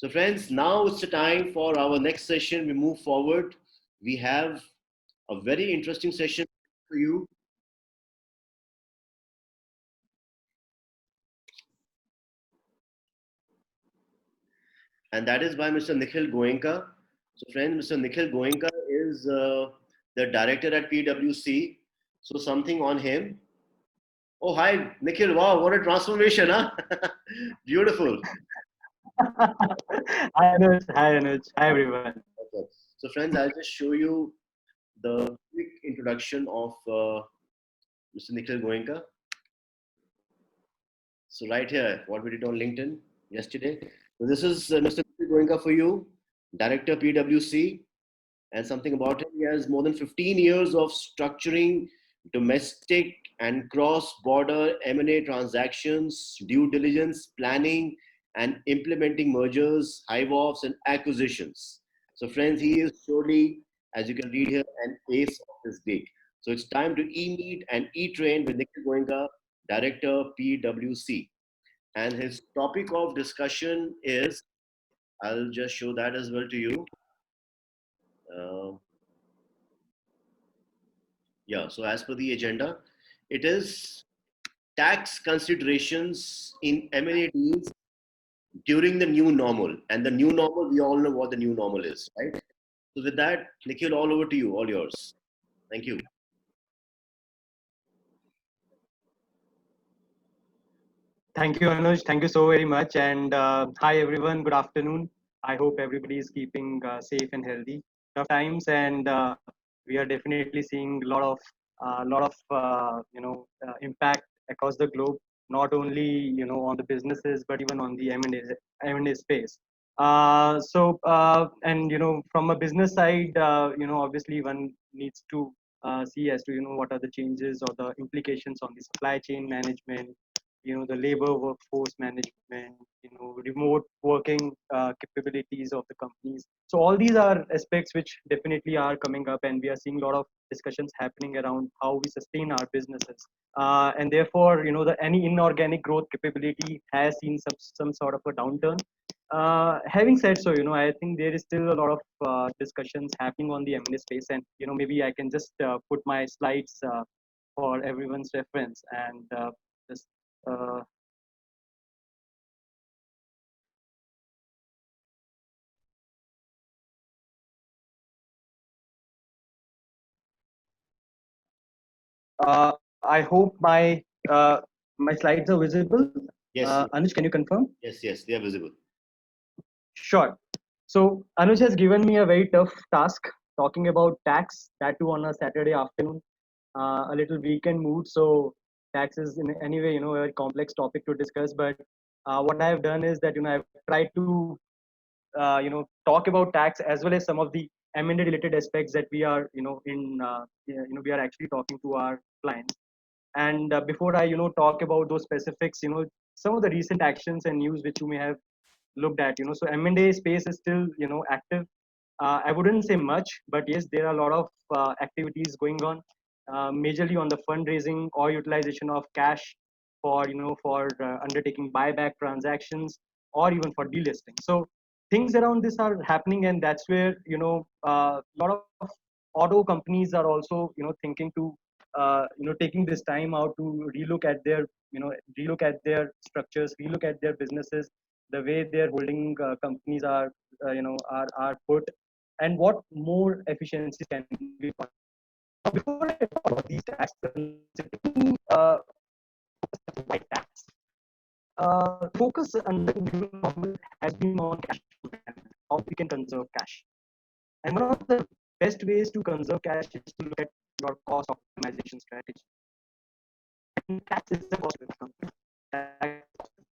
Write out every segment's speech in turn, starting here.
So, friends, now it's the time for our next session. We move forward. We have a very interesting session for you, and that is by Mr. Nikhil Goenka. So, friends, Mr. Nikhil Goenka is the director at PwC. So, something on him. Oh, hi, Nikhil. Wow, what a transformation, huh? Beautiful. Hi Anuj, hi Anuj, hi everyone. Okay. So, friends, I'll just show you the quick introduction of Mr. Nikhil Goenka. So right here, what we did on LinkedIn yesterday. So this is Mr. Goenka for you, Director PwC, and something about him. He has more than 15 years of structuring domestic and cross-border M&A transactions, due diligence, planning, and implementing mergers, hive-offs, and acquisitions. So friends, he is surely, as you can read here, an ace of his gig. So it's time to e-meet and e-train with Nikhil Goenka, Director PwC. And his topic of discussion is, I'll just show that as well to you. Uh, yeah, so as per the agenda, it is tax considerations in M&A deals during the new normal. And the new normal, we all know what the new normal is, right? So with that, Nikhil, all over to you, all yours. Thank you. Thank you Anuj, thank you so very much, and hi everyone, good afternoon. I hope everybody is keeping safe and healthy. Tough times, and we are definitely seeing a lot of impact across the globe, not only on the businesses but even on the M&A space. And from a business side, obviously one needs to see as to what are the changes or the implications on the supply chain management, the labor workforce management, remote working capabilities of the companies. So all these are aspects which definitely are coming up, and we are seeing a lot of discussions happening around how we sustain our businesses. And therefore, the any inorganic growth capability has seen some sort of a downturn. Having said so, I think there is still a lot of discussions happening on the M&A space, and maybe I can just put my slides for everyone's reference, and just uh, I hope my slides are visible. Yes, Anuj, can you confirm? yes, they are visible. Sure. So Anuj has given me a very tough task talking about tax, that too on a Saturday afternoon, a little weekend mood. So tax is in anyway, a very complex topic to discuss. But what I have done is that I've tried to talk about tax as well as some of the M&A related aspects that we are we are actually talking to our clients. And before I talk about those specifics, some of the recent actions and news which you may have looked at, so M&A space is still active. I wouldn't say much, but yes, there are a lot of activities going on, majorly on the fundraising or utilization of cash for for undertaking buyback transactions or even for delisting. So things around this are happening, and that's where a lot of auto companies are also thinking to taking this time out to relook at their relook at their structures, relook at their businesses, the way their holding companies are are put, and what more efficiencies can be found. Now, before I talk about these tax considerations, white tax, focus under the new normal has been on cash management, how we can conserve cash. And one of the best ways to conserve cash is to look at your cost optimization strategy. And tax is a cost of the company. Tax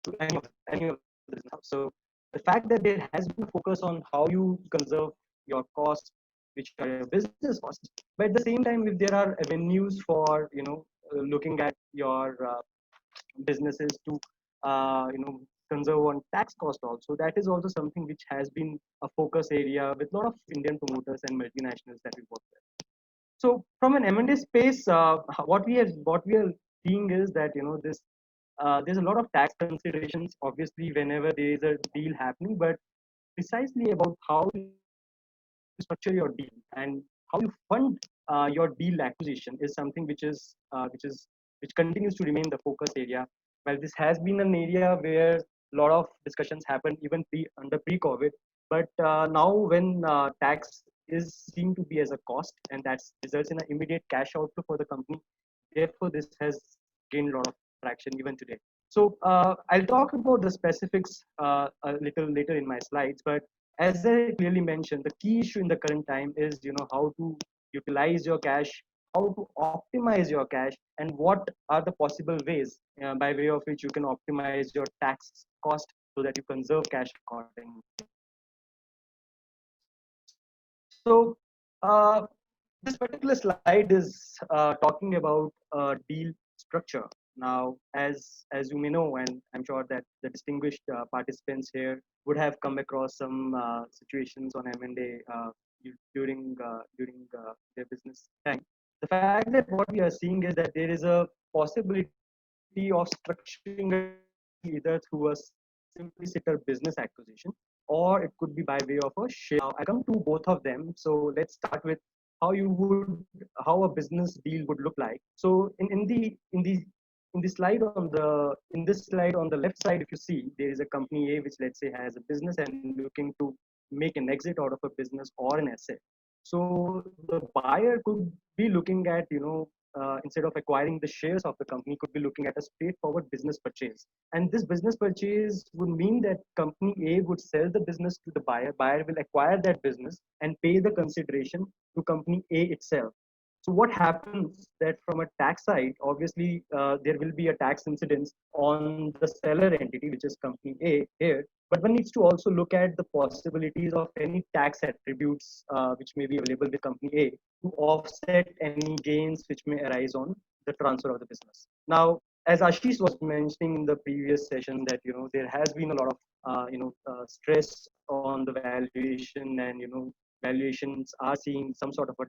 to any of the business. So the fact that there has been a focus on how you conserve your costs, which are your business costs, but at the same time, if there are avenues for looking at your businesses to conserve on tax cost also, that is also something which has been a focus area with a lot of Indian promoters and multinationals that we work with. So from an M&A space, what we are seeing is that this there's a lot of tax considerations obviously whenever there is a deal happening, but precisely about how you structure your deal and how you fund your deal acquisition is something which continues to remain the focus area. Well, this has been an area where a lot of discussions happened even under pre-COVID, but now when tax is seen to be as a cost, and that results in an immediate cash outflow for the company. Therefore, this has gained a lot of traction even today. So I'll talk about the specifics a little later in my slides, but as I clearly mentioned, the key issue in the current time is how to utilize your cash, how to optimize your cash, and what are the possible ways by way of which you can optimize your tax cost so that you conserve cash accordingly. So this particular slide is talking about deal structure. Now, as you may know, and I'm sure that the distinguished participants here would have come across some situations on M&A during their business time. The fact that what we are seeing is that there is a possibility of structuring a deal either through a simpliciter business acquisition, or it could be by way of a share. Now, I come to both of them. So let's start with how a business deal would look like. So in the slide on the in this slide on the left side, if you see, there is a company A which, let's say, has a business and looking to make an exit out of a business or an asset. So the buyer could be looking at, instead of acquiring the shares of the company, could be looking at a straightforward business purchase. And this business purchase would mean that company A would sell the business to the buyer. Buyer will acquire that business and pay the consideration to company A itself. So what happens that from a tax side, obviously there will be a tax incidence on the seller entity, which is company A here. But one needs to also look at the possibilities of any tax attributes which may be available with company A to offset any gains which may arise on the transfer of the business. Now, as Ashish was mentioning in the previous session, that there has been a lot of stress on the valuation, and valuations are seeing some sort of a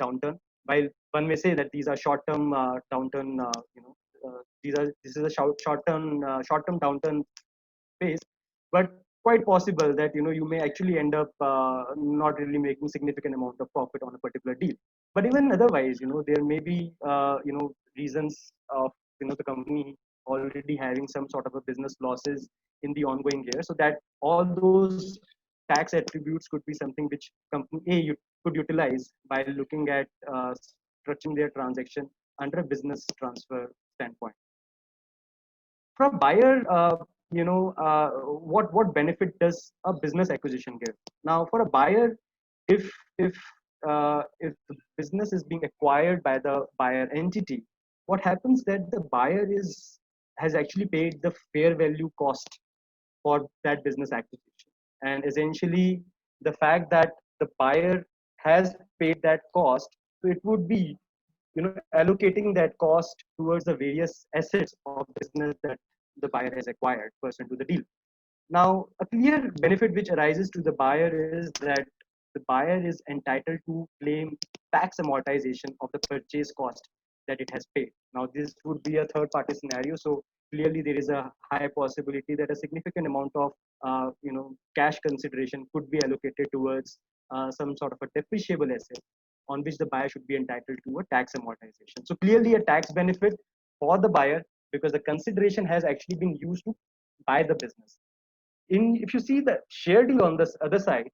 downturn. While one may say that these are short-term downturn, this is a short-term downturn phase, but quite possible that you may actually end up not really making significant amount of profit on a particular deal. But even otherwise, there may be reasons of the company already having some sort of a business losses in the ongoing year, so that all those tax attributes could be something which company A could utilize by looking at structuring their transaction under a business transfer standpoint. For a buyer, what benefit does a business acquisition give? Now, for a buyer, if if if the business is being acquired by the buyer entity, what happens that the buyer has actually paid the fair value cost for that business acquisition, and essentially the fact that the buyer has paid that cost, so it would be allocating that cost towards the various assets of business that the buyer has acquired pursuant to the deal. Now, a clear benefit which arises to the buyer is that the buyer is entitled to claim tax amortization of the purchase cost that it has paid. Now, this would be a third party scenario, so clearly there is a high possibility that a significant amount of cash consideration could be allocated towards some sort of a depreciable asset on which the buyer should be entitled to a tax amortization. So clearly a tax benefit for the buyer, because the consideration has actually been used to buy the business. If you see the share deal on this other side,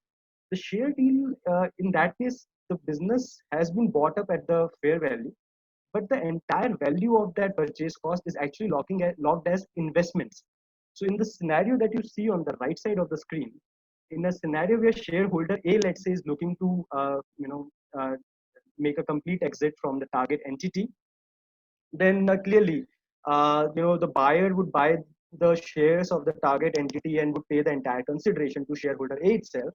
the share deal in that case, the business has been bought up at the fair value, but the entire value of that purchase cost is actually logged as investments. So in the scenario that you see on the right side of the screen, in a scenario where shareholder A, let's say, is looking to make a complete exit from the target entity, then clearly the buyer would buy the shares of the target entity and would pay the entire consideration to shareholder A itself.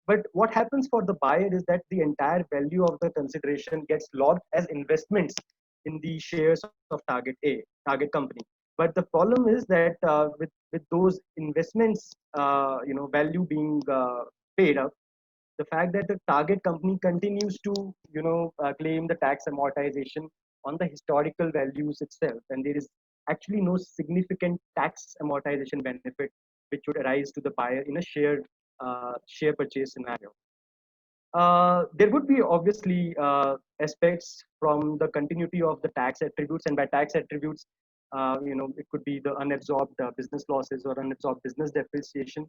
But what happens for the buyer is that the entire value of the consideration gets logged as investments in the shares of target A, target company. But the problem is that with those investments, value being paid up, the fact that the target company continues to claim the tax amortization on the historical values itself, and there is actually no significant tax amortization benefit which would arise to the buyer in a shared share purchase scenario. There would be obviously aspects from the continuity of the tax attributes, and by tax attributes, it could be the unabsorbed business losses or unabsorbed business depreciation.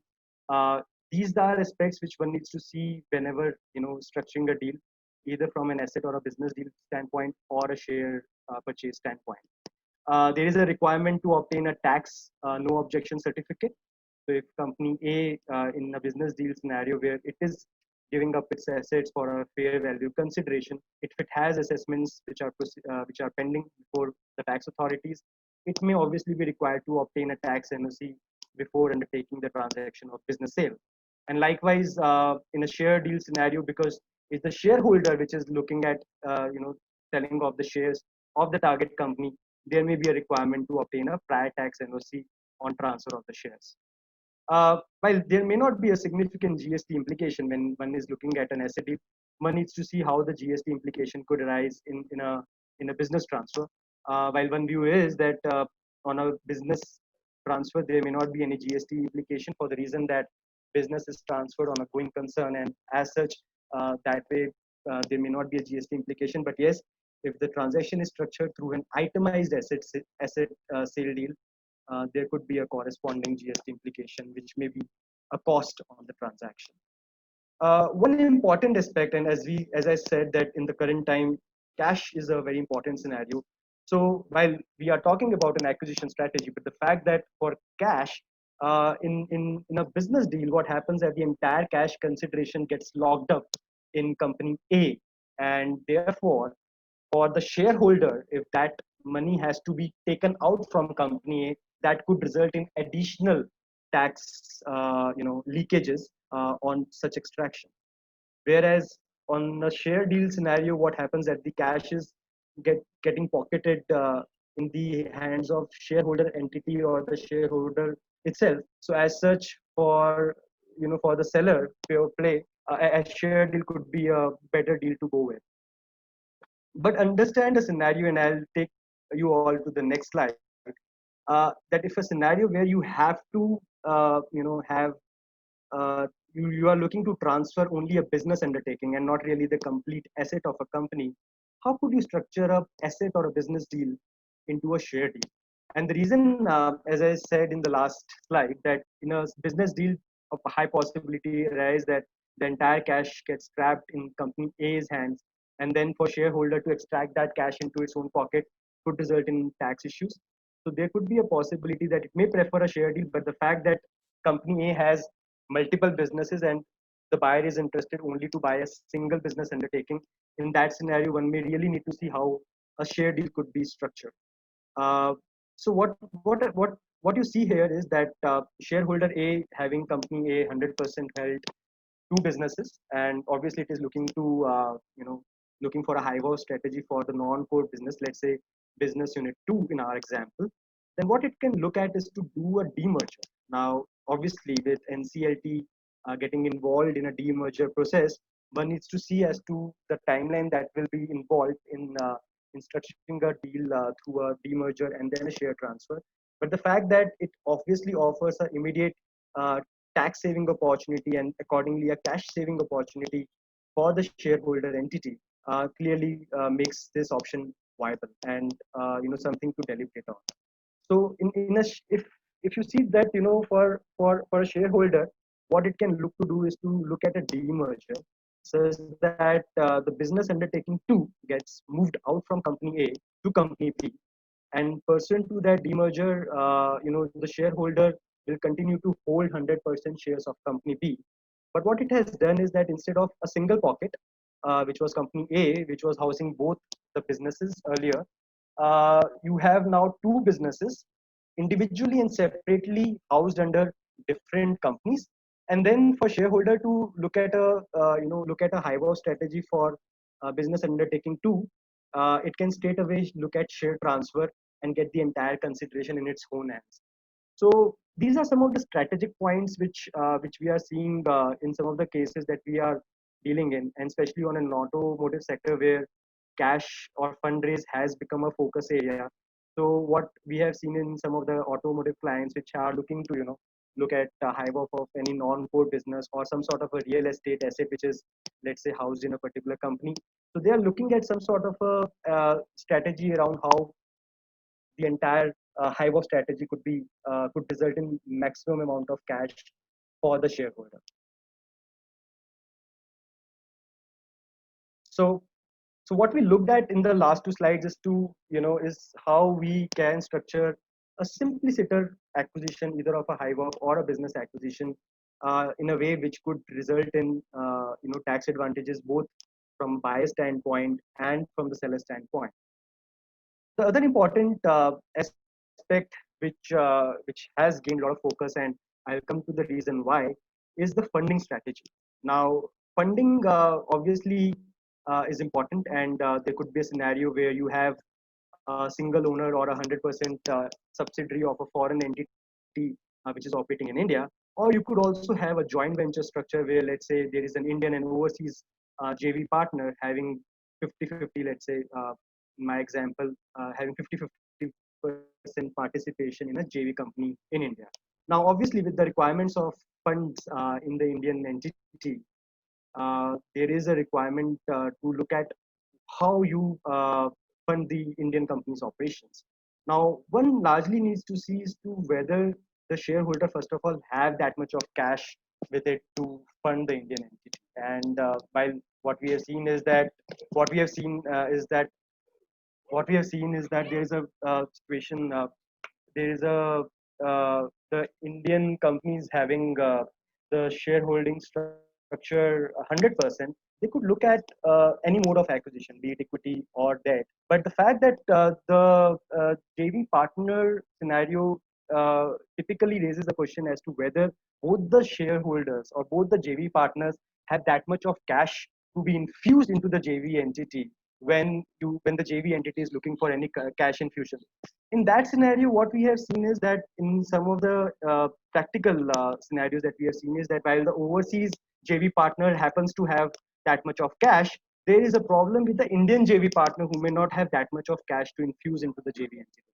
Uh, these are aspects which one needs to see whenever structuring a deal, either from an asset or a business deal standpoint or a share purchase standpoint. There is a requirement to obtain a tax no objection certificate. So if company A in a business deal scenario where it is giving up its assets for a fair value consideration, if it has assessments which are pending before the tax authorities, it may obviously be required to obtain a tax NOC before undertaking the transaction of business sale. And likewise, in a share deal scenario, because it's the shareholder which is looking at selling of the shares of the target company, there may be a requirement to obtain a prior tax NOC on transfer of the shares. While there may not be a significant GST implication when one is looking at an asset deal, one needs to see how the GST implication could arise in a business transfer. While one view is that on a business transfer, there may not be any GST implication for the reason that business is transferred on a going concern, and as such, that way there may not be a GST implication. But yes, if the transaction is structured through an itemized asset sale deal, there could be a corresponding GST implication, which may be a cost on the transaction. One important aspect, and as I said, that in the current time, cash is a very important scenario. So while we are talking about an acquisition strategy, but the fact that for cash, in a business deal, what happens that the entire cash consideration gets locked up in company A, and therefore for the shareholder, if that money has to be taken out from company A, that could result in additional tax, leakages on such extraction. Whereas on a share deal scenario, what happens that the cash is getting pocketed in the hands of shareholder entity or the shareholder itself. So as such, for the seller, pure play, a share deal could be a better deal to go with. But understand a scenario, and I'll take you all to the next slide. That if a scenario where you have to, have you are looking to transfer only a business undertaking and not really the complete asset of a company, how could you structure a asset or a business deal into a share deal? And the reason, as I said in the last slide, that in a business deal, of a high possibility arise that the entire cash gets trapped in company A's hands, and then for shareholder to extract that cash into its own pocket could result in tax issues. So there could be a possibility that it may prefer a share deal, but the fact that company A has multiple businesses and the buyer is interested only to buy a single business undertaking, in that scenario, one may really need to see how a share deal could be structured. Uh, so what you see here is that shareholder A having company A 100% held two businesses, and obviously it is looking to looking for a high house strategy for the non-core business, let's say business unit 2 in our example. Then what it can look at is to do a demerger. Now obviously with NCLT getting involved in a demerger process, one needs to see as to the timeline that will be involved in structuring a deal through a demerger and then a share transfer. But the fact that it obviously offers an immediate uh, tax saving opportunity and accordingly a cash saving opportunity for the shareholder entity clearly makes this option viable and something to deliberate on. So if you see that for a shareholder, what it can look to do is to look at a demerger such that the business undertaking 2 gets moved out from company A to company B, and pursuant to that demerger, the shareholder will continue to hold 100% shares of company B. But what it has done is that instead of a single pocket, which was company A, which was housing both the businesses earlier, you have now two businesses individually and separately housed under different companies. And then for shareholder to look at a high house strategy for business undertaking 2, it can straight away look at share transfer and get the entire consideration in its own hands. So these are some of the strategic points which we are seeing in some of the cases that we are dealing in, and especially on an automotive sector where cash or fundraise has become a focus area. So what we have seen in some of the automotive clients which are looking to look at hive off of any non-core business or some sort of a real estate asset which is, let's say, housed in a particular company. So they are looking at some sort of a strategy around how the entire hive off strategy could result in maximum amount of cash for the shareholder. So what we looked at in the last two slides is how we can structure a simpliciter acquisition, either of a hive off or a business acquisition, in a way which could result in tax advantages both from buyer standpoint and from the seller standpoint. The other important aspect which has gained a lot of focus, and I'll come to the reason why, is the funding strategy. Now, funding obviously is important, and there could be a scenario where you have a single owner or 100% subsidiary of a foreign entity which is operating in India, or you could also have a joint venture structure where, let's say, there is an Indian and overseas JV partner having 50-50, let's say, in my example, having 50-50% participation in a JV company in India. Now, obviously, with the requirements of funds in the Indian entity, there is a requirement to look at how you fund the Indian company's operations. Now, one largely needs to see is to whether the shareholder, first of all, have that much of cash with it to fund the Indian entity. And while what we have seen is that there is a situation. There is the Indian companies having the shareholding structure 100%. They could look at any mode of acquisition, be it equity or debt. But the fact that the JV partner scenario typically raises the question as to whether both the shareholders or both the JV partners have that much of cash to be infused into the JV entity when the JV entity is looking for any cash infusion. In that scenario, what we have seen is that in some of the practical scenarios that we have seen is that while the overseas JV partner happens to have that much of cash, there is a problem with the Indian JV partner who may not have that much of cash to infuse into the JV entity.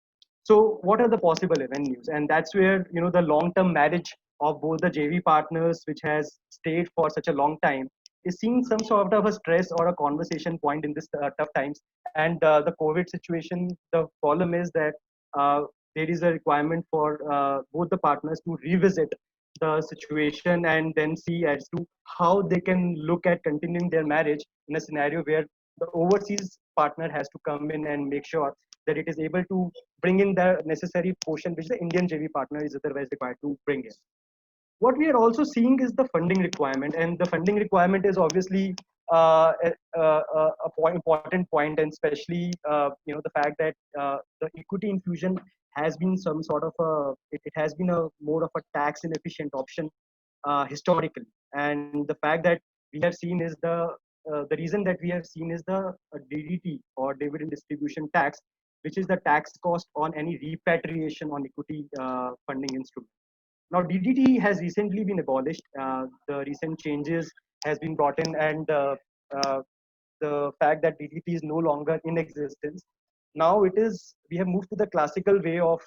So what are the possible avenues? And that's where the long-term marriage of both the JV partners, which has stayed for such a long time, is seeing some sort of a stress or a conversation point in this tough times. And the COVID situation, the problem is that there is a requirement for both the partners to revisit the situation and then see as to how they can look at continuing their marriage in a scenario where the overseas partner has to come in and make sure that it is able to bring in the necessary portion which the Indian JV partner is otherwise required to bring in. What we are also seeing is the funding requirement, and the funding requirement is obviously important point, and especially the fact that the equity infusion has been some sort of it has been a more of a tax inefficient option historically, and the fact that we have seen is the reason that we have seen is the DDT or dividend distribution tax, which is the tax cost on any repatriation on equity funding instrument. Now, DDT has recently been abolished. The recent changes has been brought in, and the fact that DDT is no longer in existence. Now we have moved to the classical way of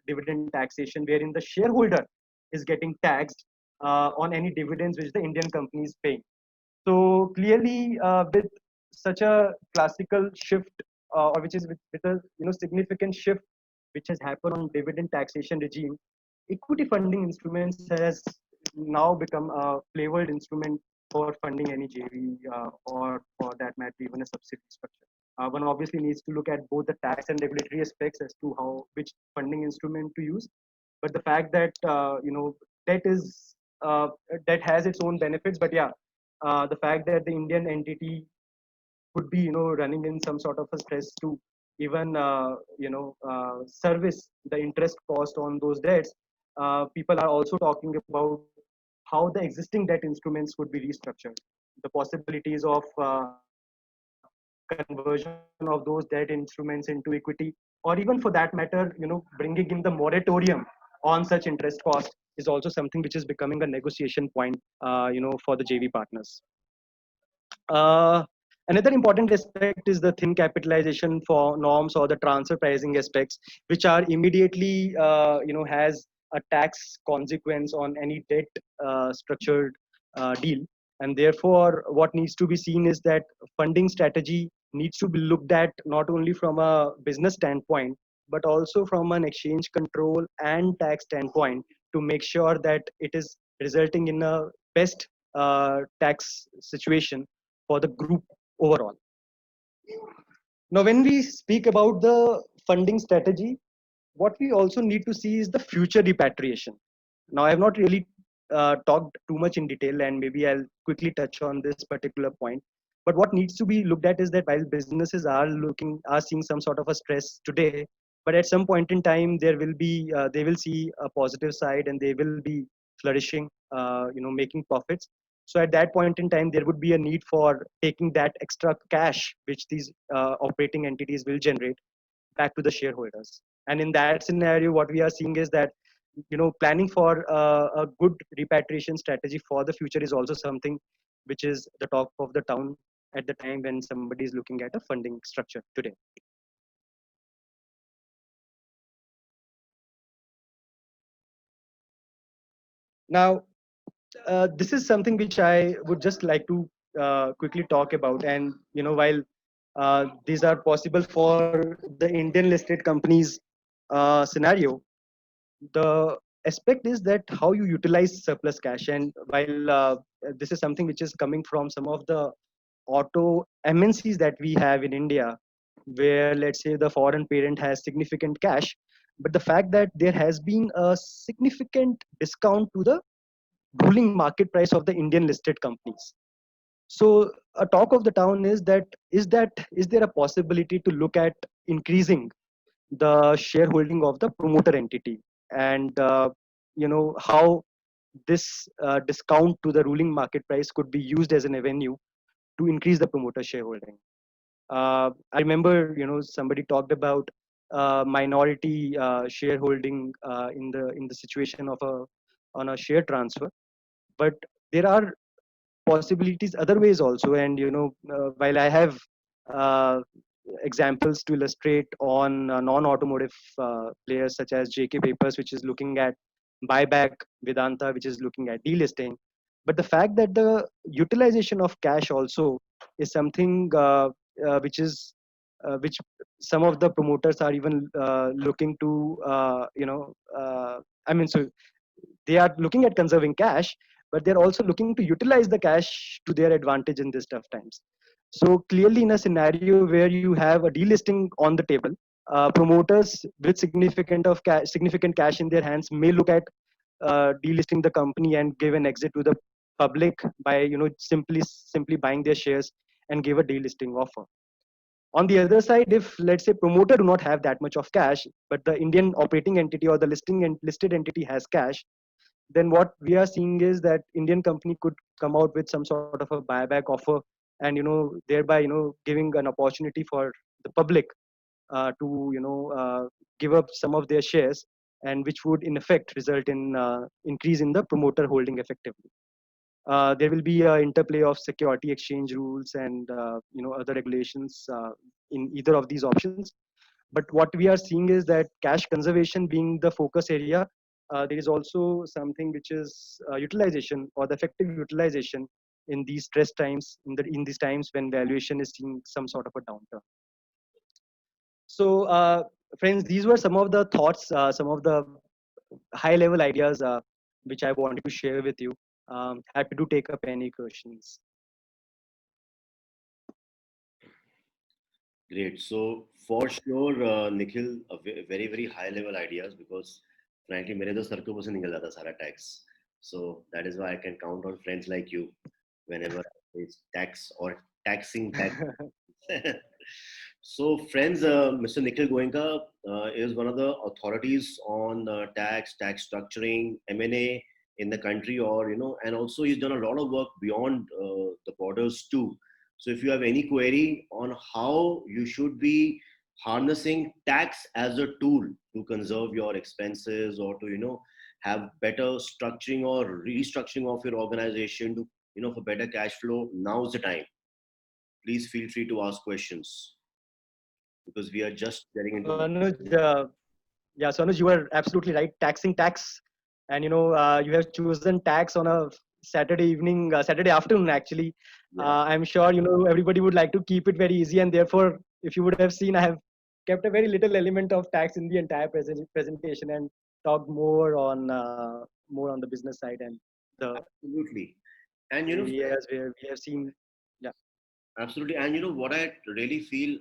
dividend taxation, wherein the shareholder is getting taxed on any dividends which the Indian company is paying. So clearly, with such a classical shift, or which is with a significant shift which has happened on dividend taxation regime, equity funding instruments has now become a flavored instrument for funding any JV or for that matter even a subsidiary structure. One obviously needs to look at both the tax and regulatory aspects as to which funding instrument to use. But the fact that debt has its own benefits, but yeah, the fact that the Indian entity could be running in some sort of a stress to even service the interest cost on those debts. People are also talking about how the existing debt instruments could be restructured, the possibilities of conversion of those debt instruments into equity, or even for that matter, bringing in the moratorium on such interest cost is also something which is becoming a negotiation point, for the JV partners. Another important aspect is the thin capitalization for norms or the transfer pricing aspects, which are immediately, has a tax consequence on any debt structured deal. And therefore, what needs to be seen is that funding strategy needs to be looked at not only from a business standpoint, but also from an exchange control and tax standpoint to make sure that it is resulting in a best tax situation for the group overall. Now, when we speak about the funding strategy, what we also need to see is the future repatriation. Now, I have not really talked too much in detail, and maybe I'll quickly touch on this particular point. But what needs to be looked at is that while businesses are seeing some sort of a stress today, but at some point in time they will see a positive side and they will be flourishing, making profits. So at that point in time, there would be a need for taking that extra cash which these operating entities will generate back to the shareholders. And in that scenario, what we are seeing is that planning for a good repatriation strategy for the future is also something which is the talk of the town at the time when somebody is looking at a funding structure today. Now, this is something which I would just like to quickly talk about. And while these are possible for the Indian listed companies scenario, the aspect is that how you utilize surplus cash. And while this is something which is coming from some of the auto MNCs that we have in India, where let's say the foreign parent has significant cash, but the fact that there has been a significant discount to the ruling market price of the Indian listed companies. So a talk of the town is is there a possibility to look at increasing the shareholding of the promoter entity, and how this discount to the ruling market price could be used as an avenue to increase the promoter shareholding. I remember somebody talked about minority shareholding in the situation of a on a share transfer, but there are possibilities other ways also. And while I have uh, examples to illustrate on non-automotive players such as JK Papers, which is looking at buyback, Vedanta, which is looking at delisting. But the fact that the utilization of cash also is something which some of the promoters are even looking to so they are looking at conserving cash, but they're also looking to utilize the cash to their advantage in these tough times. So clearly, in a scenario where you have a delisting on the table, promoters with significant cash in their hands may look at delisting the company and give an exit to the public by simply buying their shares and give a delisting offer. On the other side, if let's say promoter do not have that much of cash, but the Indian operating entity or the listed entity has cash, then what we are seeing is that Indian company could come out with some sort of a buyback offer, and thereby giving an opportunity for the public to give up some of their shares, and which would in effect result in increase in the promoter holding effectively. There will be an interplay of security exchange rules and other regulations in either of these options. But what we are seeing is that cash conservation being the focus area, there is also something which is utilization or the effective utilization in these stress times, in these times when valuation is seeing some sort of a downturn. So, friends, these were some of the thoughts, some of the high level ideas which I wanted to share with you. Happy to take up any questions. Great. So for sure, Nikhil, very very high level ideas, because frankly, मेरे तो sir के ऊपर से निकल जाता सारा tax. So that is why I can count on friends like you whenever it's tax or taxing tax. So friends, Mr. Nikhil Goenka is one of the authorities on tax structuring, M&A in the country, or and also he's done a lot of work beyond the borders too. So if you have any query on how you should be harnessing tax as a tool to conserve your expenses, or to have better structuring or restructuring of your organization to for better cash flow, now's the time. Please feel free to ask questions, because we are just getting into Anuj, Yeah, so Anuj, you are absolutely right. Taxing tax, and you have chosen tax on a Saturday evening, Saturday afternoon. Actually, Yeah, I'm sure everybody would like to keep it very easy, and therefore, if you would have seen, I have kept a very little element of tax in the entire presentation and talked more on the business side and the absolutely. And areas where we have seen. Yeah. absolutely. And what I really feel,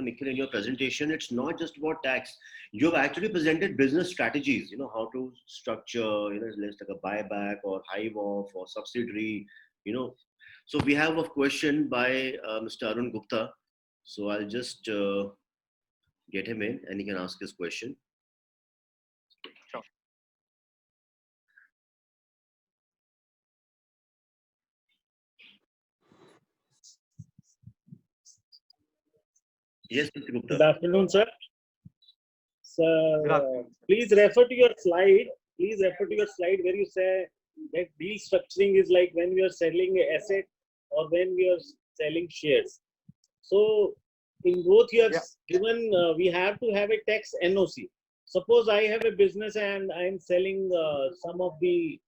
Nikhil, in your presentation, it's not just about tax. You've actually presented business strategies, how to structure, let's like a buyback or hive off or subsidiary, you know. So we have a question by Mr. Arun Gupta. So I'll just get him in and he can ask his question. Sure. Yes, Mr. Good Gupta. afternoon, sir. So, Good afternoon. please refer to your slide. Please refer to your slide where you say that deal structuring is like when we are selling an asset or when we are selling shares. So, in both you have Yeah. given we have to have a tax NOC. Suppose I have a business and I am selling some of the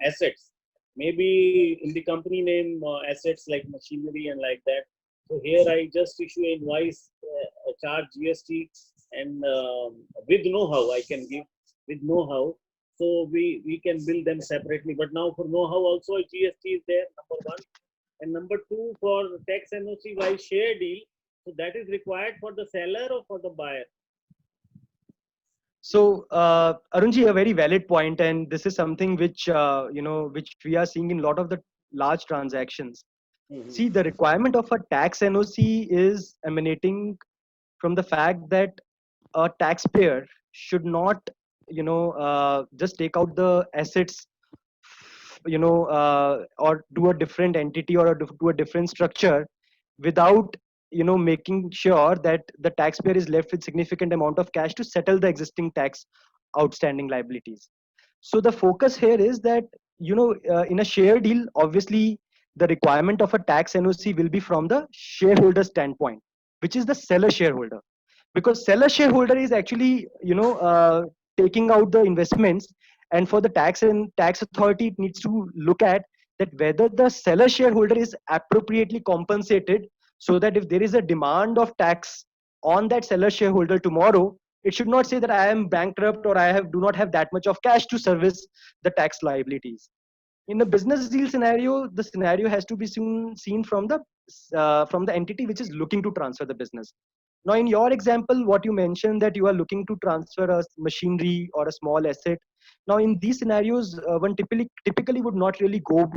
assets, maybe in the company name assets like machinery and like that. So here I just issue an invoice, charge GST, and with know-how I can give with know-how. So we can bill them separately. But now for know-how also GST is there, number one, and number two for tax NOC by share deal. So that is required for the seller or for the buyer. So, Arunji, a very valid point, and this is something which we are seeing in a lot of the large transactions. Mm-hmm. See, the requirement of a tax NOC is emanating from the fact that a taxpayer should not, just take out the assets, or do a different entity or do a different structure without making sure that the taxpayer is left with significant amount of cash to settle the existing tax outstanding liabilities. So the focus here is that in a share deal, obviously the requirement of a tax NOC will be from the shareholder standpoint, which is the seller shareholder, because seller shareholder is actually taking out the investments, and for the tax authority it needs to look at that whether the seller shareholder is appropriately compensated, so that if there is a demand of tax on that seller shareholder tomorrow, it should not say that I am bankrupt or do not have that much of cash to service the tax liabilities. In a business deal scenario, the scenario has to be seen from the entity which is looking to transfer the business. Now, in your example, what you mentioned that you are looking to transfer a machinery or a small asset. Now, in these scenarios, one typically would not really go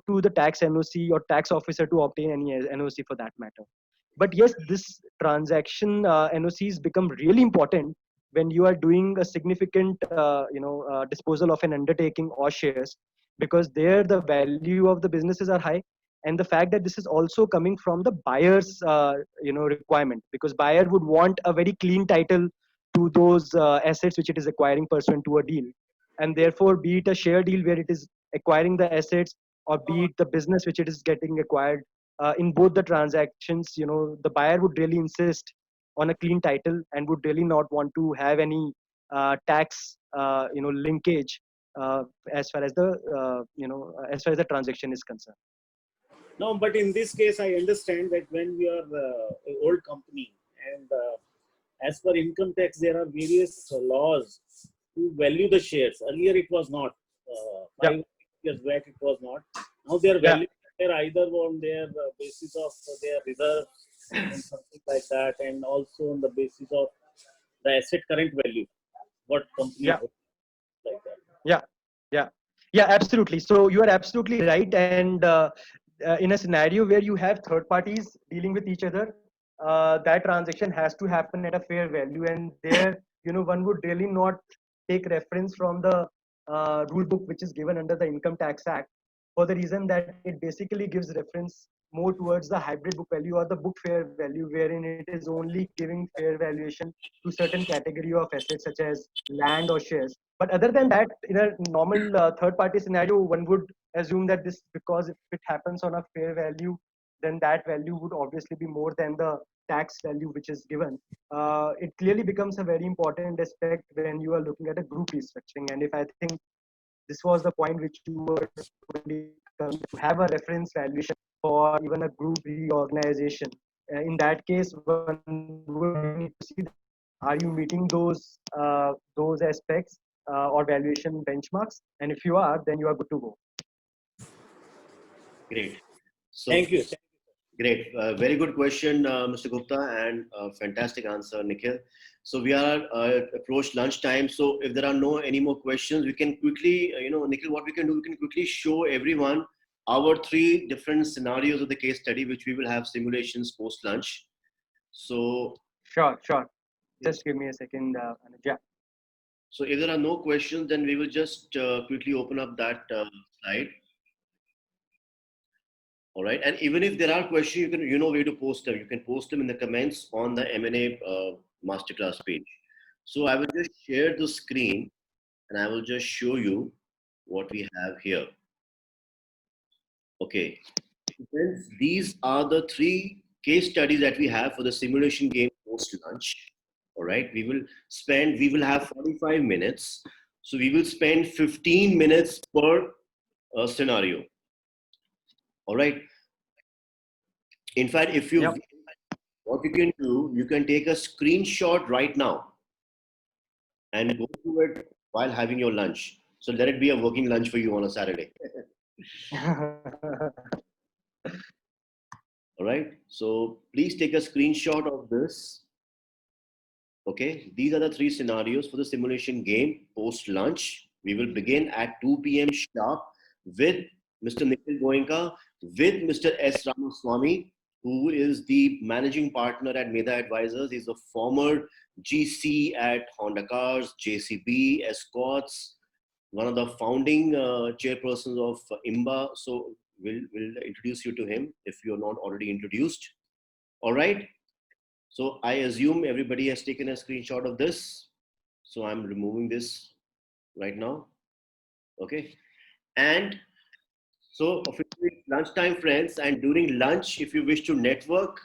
to the tax NOC or tax officer to obtain any NOC for that matter. But yes, this transaction NOCs become really important when you are doing a significant disposal of an undertaking or shares, because there the value of the businesses are high, and the fact that this is also coming from the buyer's requirement, because buyer would want a very clean title to those assets which it is acquiring pursuant to a deal, and therefore be it a share deal where it is acquiring the assets, or be it the business which it is getting acquired, in both the transactions, the buyer would really insist on a clean title and would really not want to have any tax linkage, as far as the transaction is concerned. No, but in this case, I understand that when we are an old company and as per income tax, there are various laws to value the shares. Earlier, it was not. Yeah. 5 years back, it was not. Now they are Yeah. valued either on their basis of their reserves and something like that, and also on the basis of the asset current value, what company Yeah. like that. Yeah, yeah, yeah, absolutely. So you are absolutely right. And in a scenario where you have third parties dealing with each other, that transaction has to happen at a fair value. And there, one would really not take reference from the rule book which is given under the Income Tax Act, for the reason that it basically gives reference more towards the hybrid book value or the book fair value, wherein it is only giving fair valuation to certain category of assets such as land or shares. But other than that, in a normal third party scenario, one would assume that this, because if it happens on a fair value, then that value would obviously be more than the tax value which is given, it clearly becomes a very important aspect when you are looking at a group restructuring. And if I think this was the point which you were to have a reference valuation for even a group reorganization. In that case, one would need to see, are you meeting those aspects or valuation benchmarks? And if you are, then you are good to go. Great. So, Thank you. great. Very good question, Mr. Gupta, and fantastic answer, Nikhil. So we are approached lunchtime. So if there are no any more questions, we can quickly, Nikhil, what we can do, we can quickly show everyone our 3 different scenarios of the case study, which we will have simulations post lunch. So Sure. Just give me a second, Anuj. Yeah. So if there are no questions, then we will just quickly open up that slide. All right. And even if there are questions, you know where to post them. You can post them in the comments on the M&A masterclass page. So I will just share the screen and I will just show you what we have here. Okay. Friends, these are the 3 case studies that we have for the simulation game post lunch. All right. We will have 45 minutes. So we will spend 15 minutes per scenario. All right. In fact, if you, what you can do, you can take a screenshot right now and go through it while having your lunch. So let it be a working lunch for you on a Saturday. All right. So please take a screenshot of this. Okay. These are the 3 scenarios for the simulation game post lunch. We will begin at 2 p.m. sharp with Mr. Nikhil Goenka, with Mr. S. Ramaswamy, who is the managing partner at Medha Advisors. He's a former GC at Honda Cars, JCB, Escorts, one of the founding chairpersons of IMBA. So we'll introduce you to him if you're not already introduced. All right. So I assume everybody has taken a screenshot of this. So I'm removing this right now. Okay. And so officially lunchtime, friends, and during lunch, if you wish to network,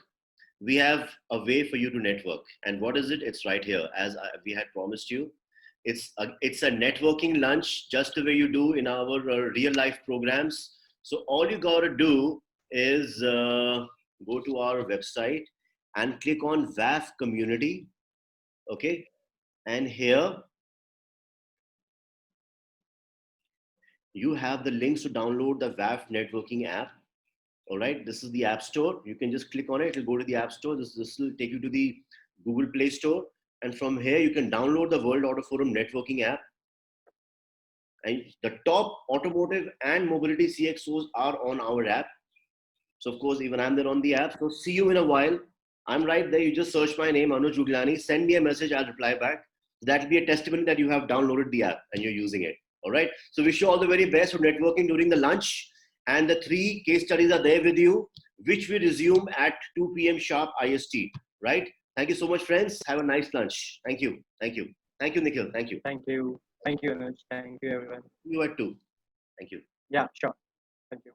we have a way for you to network. And what is it? It's right here, as we had promised you. It's a networking lunch, just the way you do in our real life programs. So all you got to do is go to our website and click on VAF community. Okay. And here you have the links to download the VAF networking app. All right. This is the App Store. You can just click on it. It'll go to the App Store. This will take you to the Google Play Store. And from here, you can download the World Auto Forum networking app. And the top automotive and mobility CXOs are on our app. So of course, even I'm there on the app. So see you in a while. I'm right there. You just search my name, Anuj Juglani. Send me a message. I'll reply back. That'll be a testimony that you have downloaded the app and you're using it. All right. So wish you all the very best for networking during the lunch. And the 3 case studies are there with you, which we resume at 2 p.m. sharp IST. Right. Thank you so much, friends. Have a nice lunch. Thank you. Thank you. Thank you, Nikhil. Thank you. Thank you. Thank you, Anuj. Thank you, everyone. You at 2. Thank you. Yeah, sure. Thank you.